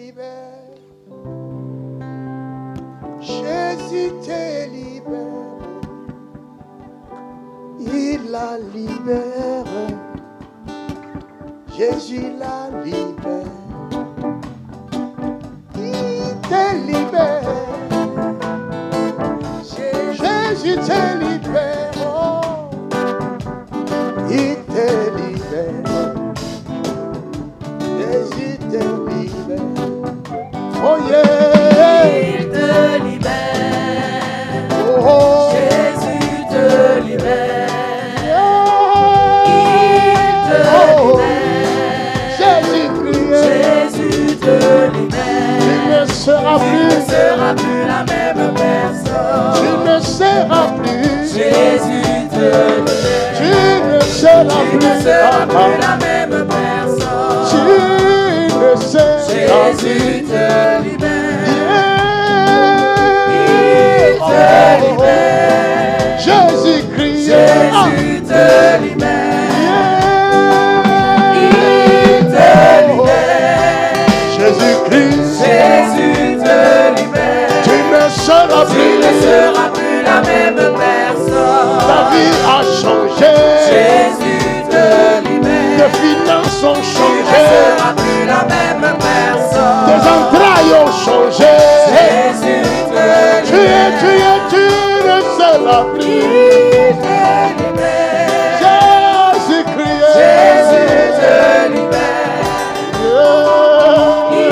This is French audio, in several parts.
libère. Jésus te libère. Il la libère. Jésus la libère. Il te libère. Jésus te libère. Oh. Il te libère. Jésus te libère. Oh yeah. Il te libère. Oh, oh. Jésus te libère. Il te libère. Jésus te libère. Tu ne seras plus la même personne. Tu ne seras plus. Jésus te libère. Tu ne seras plus la même personne. Tu ne seras Jésus plus. te libère. Il te libère. Jésus-Christ. Jésus te libère. Il te libère. Jésus-Christ. Jésus te libère. Tu ne seras plus la même personne. Ta vie a changé. Jésus te libère. Tes finances ont Tu changé. ne seras plus la même personne. Tes entrailles ont changé. Jésus te libère. Tu ne seras plus. Il te libère. Jésus-Christ. Jésus te libère. Il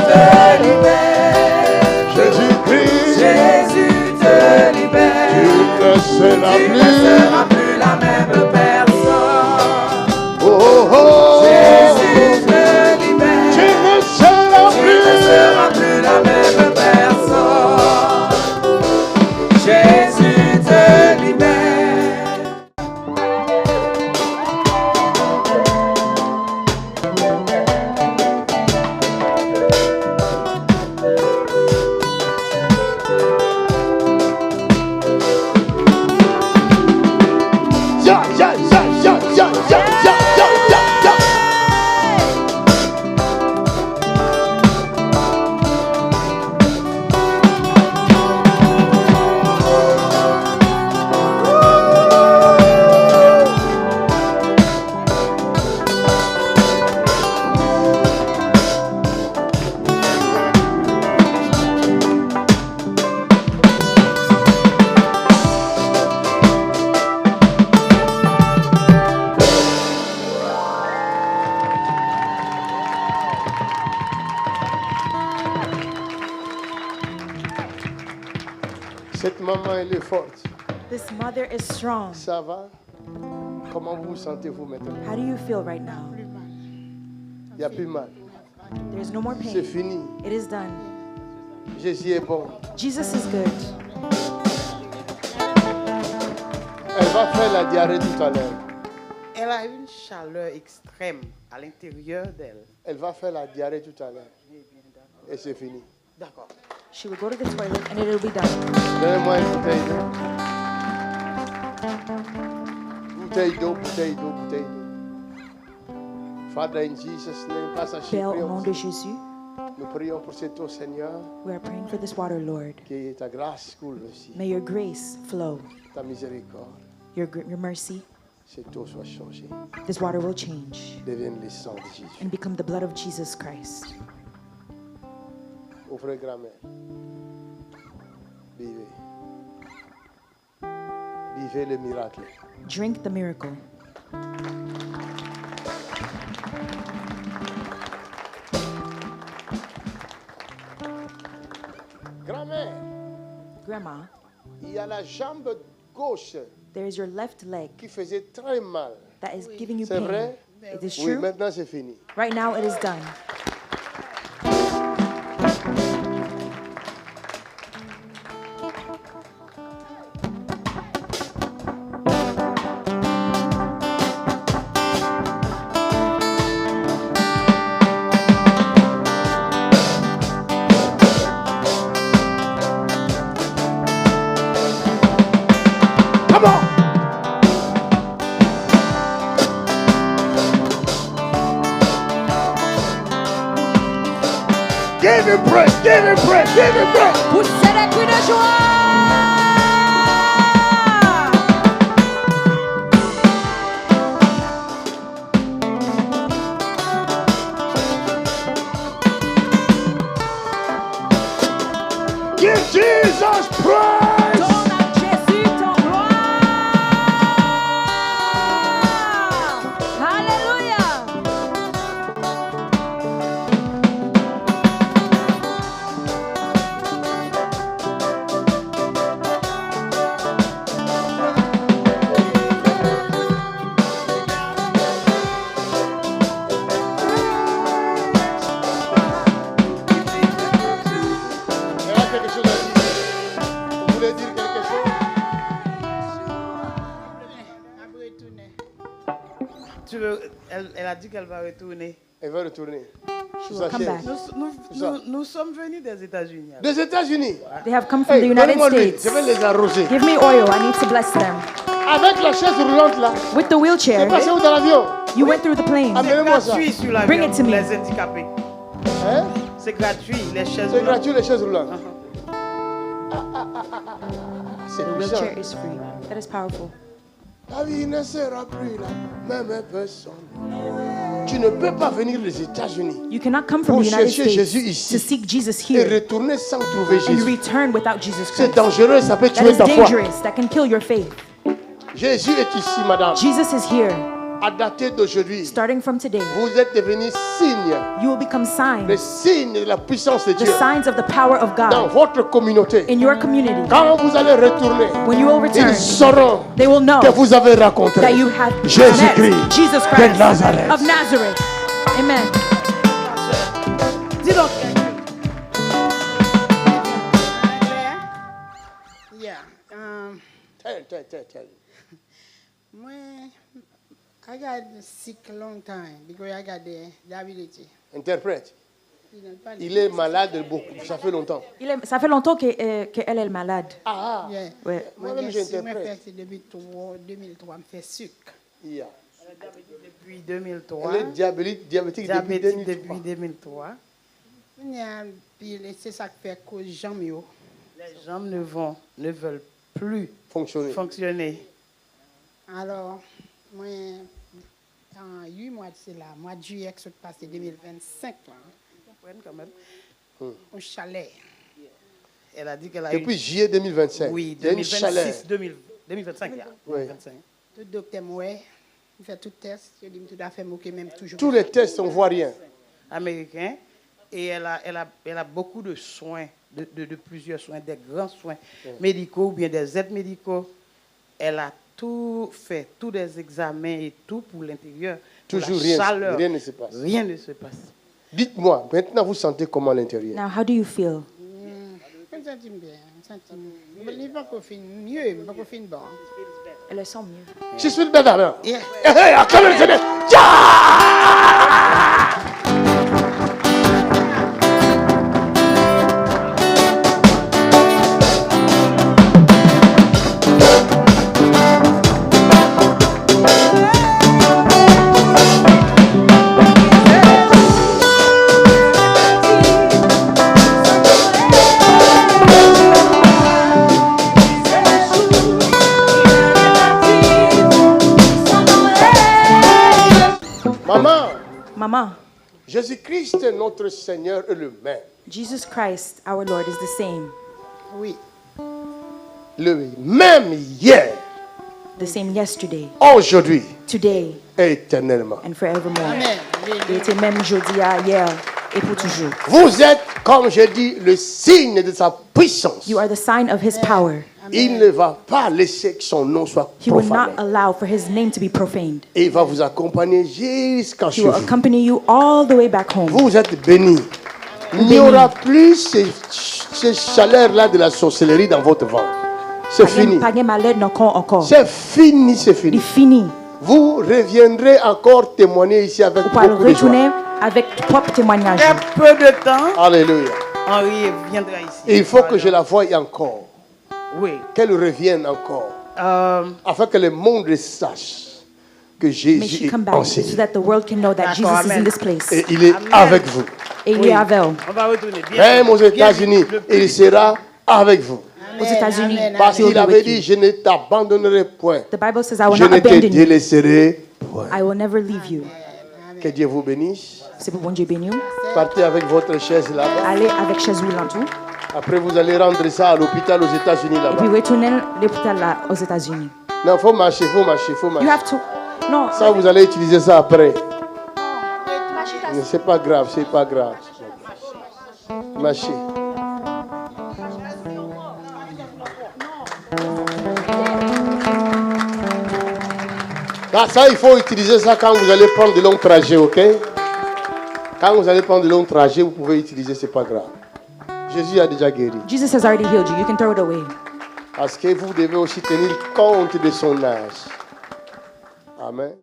te libère. Jésus-Christ. Jésus te libère. Tu ne seras Tu ne plus. seras plus la même personne. Oh, oh. Jésus te libère. Tu ne seras Tu ne seras plus la même personne. Jésus te libère. Ya, ya, ya, ya, ya, ya, ya, ya, ya, ya. Cette maman, elle est forte. This mother is strong. Ça va? Comment vous sentez-vous maintenant? How do you feel right now? Il n'y a plus mal. There's no more C'est pain. fini. It is done. Jésus est bon. Jesus is good. Elle va faire la diarrhée tout à l'heure. Elle a une chaleur extrême à l'intérieur d'elle. Elle va faire la diarrhée tout à l'heure. Et c'est fini. D'accord. She will go to the toilet and it will be done. Donnez-moi une bouteille d'eau. Bouteille d'eau, bouteille d'eau, bouteille d'eau. Father, in Jesus' name, Pastor Père, au nom Chypriot, de Jésus, nous prions pour cette eau, Seigneur, we are praying for this water, Lord. que ta grâce coule aussi, May your grace flow, ta miséricorde. your mercy. Cette eau soit changée, This water will change devienne le sang de Jésus. and become the blood of Jesus Christ. Ouvrez grand-mère. Vivez. Vivez le miracle. Drink the miracle. Grand-mère, Grandma, il y a la jambe gauche there is your left leg qui faisait très mal. that is giving you C'est pain. vrai? It is Oui, true. maintenant c'est fini. Right now it is done. Come on! Give him praise, give him praise, give him praise. Poussez des cris de joie. Give Jesus praise. Donne à Jésus ton gloire. Alléluia. Il y a quelque chose à dire. Vous voulez dire quelque chose? Elle a dit qu'elle va retourner. Elle va retourner. She Sur will sa come chaise. back. Nous sommes venus des États-Unis. Des États-Unis. They have come from Hey, the United donnez-moi l'huile, States. je vais les arroser. Give me oil. I need to bless them. Avec la chaise roulante là. With the C'est wheelchair, passé où dans l'avion? you went through the plane. Ah, C'est Amenez-moi ça. gratuit sur la Bring it to me. les handicapés. Hein? C'est gratuit, les chaises C'est roulantes. gratuit les chaises roulantes. C'est The puissant. wheelchair is free. That is powerful. La vie ne sera plus la même personne. Tu ne peux pas venir des États-Unis You cannot come from pour the United chercher States Jésus ici to seek Jesus et here retourner sans trouver and Jésus. return without Jesus C'est Christ. dangereux, ça peut That tuer is ta foi. dangerous. That can kill your faith. Jésus est ici, madame. Jesus is here. À dater d'aujourd'hui, Starting from today, vous êtes devenus signes, you will become les signs, signes de la puissance de the Dieu signs of the power of dans God votre communauté. in your community. Quand vous allez retourner, When you will return, ils sauront they will know que vous avez rencontré that you have Jésus-Christ met Jesus de Christ Nazareth. of Nazareth. Amen. Dis donc. Yeah. Tell. I got sick a long time because I got the diabetes. Interprète. Il est malade beaucoup, ça fait longtemps. Ça fait longtemps qu'elle est malade. Ah, Yeah. Ouais. moi-même Je j'interprète. fait depuis 2003, je fais sucre. Yeah. Depuis 2003. Elle est diabétique depuis Diabétique 2003. depuis 2003. Puis c'est ça qui fait que j'aime yo. Les jambes ne veulent plus Fonctionner. fonctionner. Alors, moi, en 8 mois de cela, mois de juillet, qui s'est passé 2025, là, Quand même. au chalet. Elle a dit qu'elle a Depuis eu. juillet 2025, Oui, il y a une chaleur. 2025. Yeah. Oui. 2025. Tout docteur m'a fait tout test, je dis tout à fait moqué même toujours. Tous les tests, on ne voit rien. Américain. Et elle a beaucoup de soins, de plusieurs soins, des grands soins médicaux ou bien des aides médicaux. Elle a tout fait, tous des examens et tout pour l'intérieur. Pour Toujours la rien, chaleur. rien ne se passe. Rien ne se passe. Dites-moi, maintenant vous sentez comment à l'intérieur? Now, how do you feel? Je me sens bien, je me sens mieux. Je ne pas qu'on finisse mieux, je ne pas qu'on finisse bon. Elle sent mieux. Je suis le bédard. Yeah. Hey, acclamez le Seigneur. Maman, Jésus-Christ, notre Seigneur, est le même. Jesus Christ, our Lord, is the same. Oui. Le même hier, The same yesterday, aujourd'hui today, et éternellement. and forevermore. Amen. Il était même aujourd'hui, hier et pour toujours. Vous êtes, comme je dis, le signe de sa puissance. You are the sign of His power. Il ne va pas laisser que son nom soit He will profané. not allow for His name to be profaned. Et il va vous accompagner jusqu'à He chez will vous. accompany you all the way back home. Vous êtes bénis. Il n'y aura plus ces chaleurs-là de la sorcellerie dans votre ventre. C'est fini. Pas de malheur encore. C'est fini, c'est Il fini. est fini. Vous reviendrez encore témoigner ici avec Vous pouvez beaucoup de joie. retourner avec propre témoignage. Très peu de temps, Alléluia. Henri viendra ici. Et il faut que je la voie encore. Oui. Qu'elle revienne encore. Afin que le monde sache que May Jésus she est come back so enseigné. that the world can know that D'accord, Jesus is in amen. this place. Et il est Amen. avec vous. Et il est avec vous. On va retourner. Même aux États-Unis, il sera avec vous. Aux États-Unis, Parce he will qu'il be avait with dit, you. je ne t'abandonnerai point. The Bible says, I will Je not ne te abandon you. délaisserai point. I will never leave you. Que Dieu vous bénisse. C'est pour bon Dieu béni. Partez avec votre chaise là-bas. Allez avec chez vous l'entour. Après, vous allez rendre ça à l'hôpital aux États-Unis Et puis là-bas. retournez à l'hôpital là, aux États-Unis. Non, il faut marcher, il faut marcher, il faut You marcher. have to. No. Ça, vous allez utiliser ça après. Mais c'est pas grave, c'est pas grave. Marchez. Ah, ça, il faut utiliser ça quand vous allez prendre de longs trajets, ok? Quand vous allez prendre de longs trajets, vous pouvez utiliser, c'est pas grave. Jésus a déjà guéri. Jesus has already healed you. You can throw it away. Parce que vous devez aussi tenir compte de son âge. Amen.